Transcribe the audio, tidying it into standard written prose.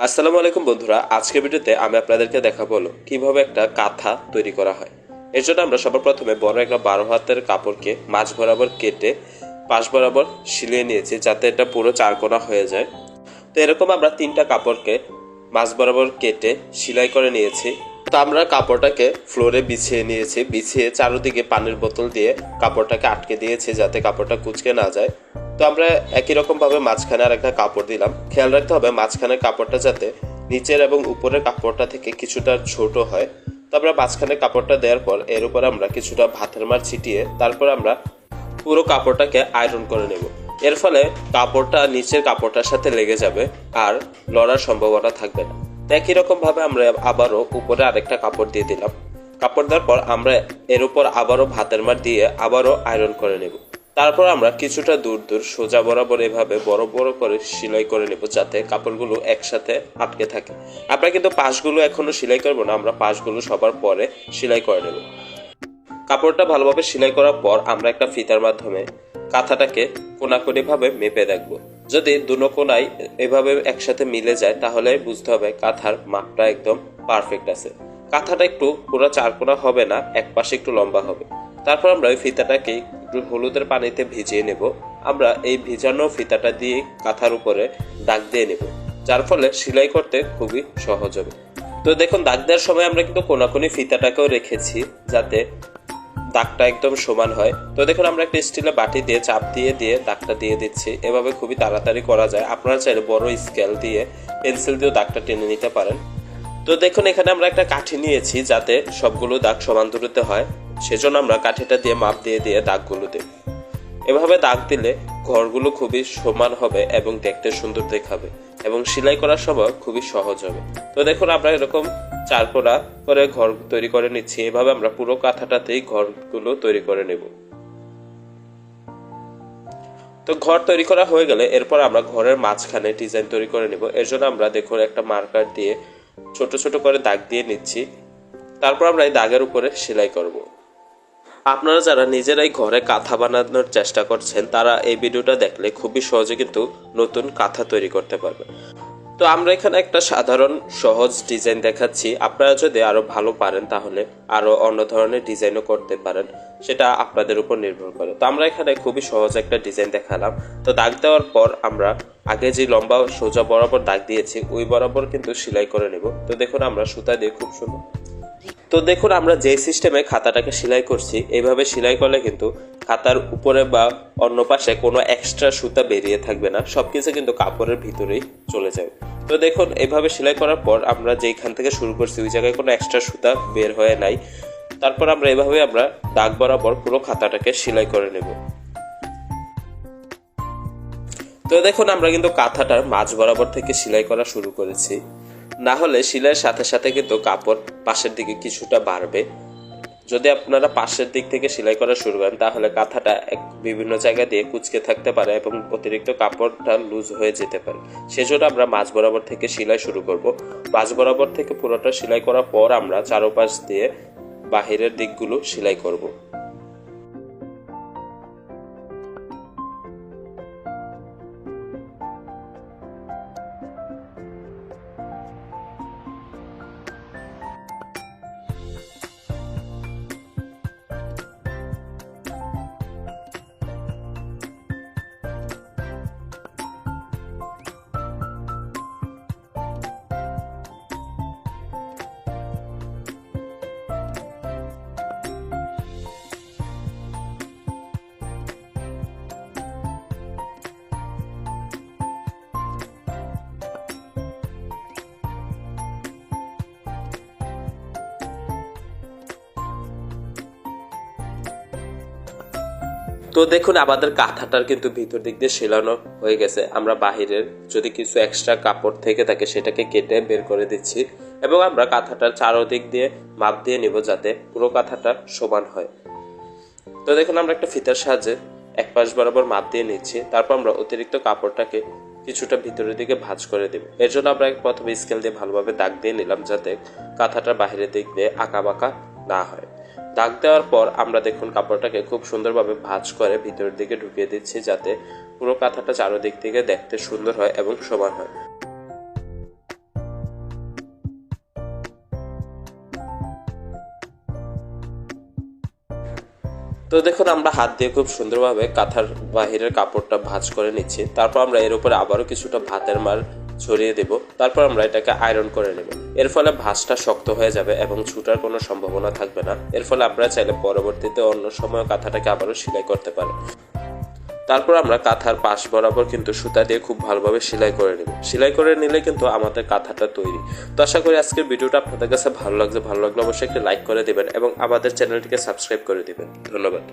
আসসালামু আলাইকুম বন্ধুরা, আজকের ভিডিওতে আমি আপনাদেরকে দেখাবো কিভাবে একটা কাঁথা তৈরি করা হয়। এর জন্য আমরা সবার প্রথমে বড় একটা 12 হাতের কাপড়কে মাঝ বরাবর কেটে পাশ বরাবর সিলিয়ে নিয়েছি, যাতে এটা পুরো চারকোনা হয়ে যায়। তো এরকম আমরা 3টা কাপড়কে মাঝ বরাবর কেটে সেলাই করে নিয়েছি। তো আমরা কাপড়টাকে ফ্লোরে বিছিয়ে নিয়েছি, বিছিয়ে চারদিকে পানির বোতল দিয়ে কাপড়টাকে আটকে দিয়েছি যাতে কাপড়টা কুঁচকে না যায়। তো আমরা একই রকম ভাবে মাঝখানে আর একটা কাপড় দিলাম। খেয়াল রাখতে হবে মাঝখানের কাপড়টা যাতে নিচের এবং উপরের কাপড়টা থেকে কিছুটা ছোট হয়। তো আমরা মাঝখানে কাপড়টা দেওয়ার পর এর উপর আমরা কিছুটা ভাতের মার ছিটিয়ে তারপর আমরা পুরো কাপড়টাকে আয়রন করে নেব। এর ফলে কাপড়টা নিচের কাপড়টার সাথে লেগে যাবে আর লড়ার সম্ভাবনা থাকবে না। একই রকম ভাবে আমরা আবারও উপরে আরেকটা কাপড় দিয়ে দিলাম। কাপড় দেওয়ার পর আমরা এর উপর আবারও ভাতের মার দিয়ে আবারও আয়রন করে নেব। তারপর আমরা কিছুটা দূর দূর সোজা বরাবর এভাবে বড় বড় করে সেলাই করে নেব যাতে কাপড়গুলো একসাথে আটকে থাকে। আমরা কিন্তু পাশগুলো এখনো সেলাই করবো না, আমরা পাশগুলো সবার পরে সেলাই করে নেব। কাপড়টা ভালোভাবে সেলাই করার পর আমরা একটা ফিতার মাধ্যমে কাঁথাটাকে কোনাকুনি ভাবে মেপে দেখবো। যদি দুনো কোনায় এভাবে একসাথে মিলে যায় তাহলে বুঝতে হবে কাঁথার মাপটা একদম পারফেক্ট আছে। কাঁথাটা একটু পুরো চারকোনা হবে না, এক পাশে একটু লম্বা হবে। তারপর আমরা ওই ফিতাটাকে একটু হলুদের পানিতে ভিজিয়ে নেব। আমরা এই ভিজানো ফিতাটা দিয়ে কাঁথার উপরে দাগ দিয়ে নেব, যার ফলে সেলাই করতে খুবই সহজ হবে। তো দেখুন, দাগ দেওয়ার সময় আমরা কিন্তু কোনাকুনি ফিতাটাকেও রেখেছি যাতে দাগটা একদম সমান হয়। তো দেখুন, আমরা একটা স্টিলের বাটি দিয়ে চাপ দিয়ে দিয়ে দাগটা দিয়ে দিচ্ছি। এভাবে খুবই তাড়াতাড়ি করা যায়। আপনারা চাইলে বড় স্কেল দিয়ে পেন্সিল দিয়েও দাগটা টেনে নিতে পারেন। তো দেখুন, এখানে আমরা একটা কাঠি নিয়েছি যাতে সবগুলো দাগ সমান দূরত্বে হয়, সেজন্য আমরা কাঠিটা দিয়ে মাপ দিয়ে দিয়ে দাগগুলো দেব। এভাবে দাগ দিলে ঘরগুলো খুবই সমান হবে এবং দেখতে সুন্দর দেখাবে এবং সেলাই করার সময় খুবই সহজ হবে। তো দেখুন, আমরা এরকম চারকোনা করে ঘর তৈরি করে নিচ্ছি। এভাবে আমরা পুরো কাঁথাটাতেই ঘরগুলো তৈরি করে নেব। তো ঘর তৈরি করা হয়ে গেলে এরপর আমরা ঘরের মাঝখানে ডিজাইন তৈরি করে নেব। এর জন্য আমরা দেখুন একটা মার্কার দিয়ে ছোট ছোট করে দাগ দিয়ে নিচ্ছি। তারপর আমরা এই দাগের উপরে সেলাই করব। আপনারা যারা নিজেরাই ঘরে কাঁথা বানানোর চেষ্টা করছেন তারা এই ভিডিওটা দেখলে খুবই সহজে কিন্তু নতুন কাঁথা তৈরি করতে পারবে। তো আমরা এখানে একটা সাধারণ সহজ ডিজাইন দেখাচ্ছি। আপনারা যদি আরো ভালো পারেন তাহলে আরো অন্য ধরনের ডিজাইনও করতে পারেন, সেটা আপনাদের উপর নির্ভর করে। তো আমরা এখানে খুবই সহজ একটা ডিজাইন দেখালাম। তো দাগ দেওয়ার পর আমরা আগে যে লম্বা সোজা বরাবর দাগ দিয়েছি ওই বরাবর কিন্তু সেলাই করে নেব। তো দেখুন, আমরা সুতা দিয়ে খুব সুন্দর। তো দেখুন, আমরা যে সিস্টেমে খাতাটাকে সেলাই করছি এইভাবে সেলাই করলে কিন্তু খাতার উপরে বা অন্য পাশে কোনো এক্সট্রা সুতা বেরিয়ে থাকবে না, সবকিছু কিন্তু কাপড়ের ভিতরেই চলে যাবে। তো দেখুন, এভাবে সেলাই করার পর আমরা যেখান থেকে শুরু করছি ওই জায়গায় কোনো এক্সট্রা সুতা বের হয়ে নাই। তারপর আমরা এভাবে আমরা দাগ বরাবর পুরো খাতাটাকে সেলাই করে নেব। তো দেখুন, আমরা কিন্তু কাঁথাটার মাঝ বরাবর থেকে সেলাই করা শুরু করেছি, না হলে সেলাইয়ের সাথে সাথে কিন্তু কাপড় পাশের দিকে কিছুটা বাড়বে। যদি আপনারা পাশের দিক থেকে সেলাই করা শুরু করেন তাহলে কাঁথাটা বিভিন্ন জায়গা দিয়ে কুঁচকে থাকতে পারে এবং অতিরিক্ত কাপড়টা লুজ হয়ে যেতে পারে। সেজন্য আমরা মাঝ বরাবর থেকে সেলাই শুরু করব। মাঝ বরাবর থেকে পুরোটা সেলাই করার পর আমরা চারপাশ দিয়ে বাহিরের দিকগুলো সেলাই করব। তো দেখুন, আমাদের কাঁথাটার কিন্তু ভিতর দিক দিয়ে সেলানো হয়ে গেছে। আমরা বাহিরের যদি কিছু এক্সট্রা কাপড় থেকে থাকে সেটাকে কেটে বের করে দিচ্ছি এবং আমরা কাঁথাটার চারদিক দিয়ে মাপ দিয়ে নিব যাতে পুরো কাঁথাটা সমান হয়। তো দেখুন, আমরা একটা ফিতার সাহায্যে এক পাশ বরাবর মাপ দিয়ে নিচ্ছি। তারপর আমরা অতিরিক্ত কাপড়টাকে কিছুটা ভিতরের দিকে ভাঁজ করে দেব। এর জন্য আমরা প্রথমে স্কেল দিয়ে ভালোভাবে দাগ দিয়ে নিলাম যাতে কাঁথাটার বাহিরের দিক দিয়ে আঁকা বাঁকা না হয়। দাগ দেওয়ার পর আমরা দেখুন কাপড়টাকে খুব সুন্দরভাবে ভাঁজ করে ভিতরের দিকে ঢুকিয়ে দিচ্ছি যাতে পুরো কাঁথাটা চারদিক থেকে দেখতে সুন্দর হয় এবং সমান হয়। তো দেখুন আমরা হাত দিয়ে খুব সুন্দরভাবে কাঁথার বাহিরের কাপড়টা ভাঁজ করে নিচ্ছি। তারপর আমরা এর উপরে আবারও কিছুটা ভাতের মার ছড়িয়ে দেব। তারপর আমরা এটাকে আয়রন করে নেব। এর ফলে ভাঁজটা শক্ত হয়ে যাবে এবং ছুটার কোনো সম্ভাবনা থাকবে না। এর ফলে আপনারা চাইলে পরবর্তীতে অন্য সময় কাঁথাটাকে আবারও সেলাই করতে পারেন। তারপর আমরা কাঁথার পাশ বরাবর কিন্তু সুতা দিয়ে খুব ভালোভাবে সেলাই করে নেব। সেলাই করে নিলে কিন্তু আমাদের কাঁথাটা তৈরি। তো আশা করি আজকের ভিডিওটা আপনাদের কাছে ভালো লাগলে অবশ্যই একটি লাইক করে দিবেন এবং আমাদের চ্যানেলটিকে সাবস্ক্রাইব করে দিবেন। ধন্যবাদ।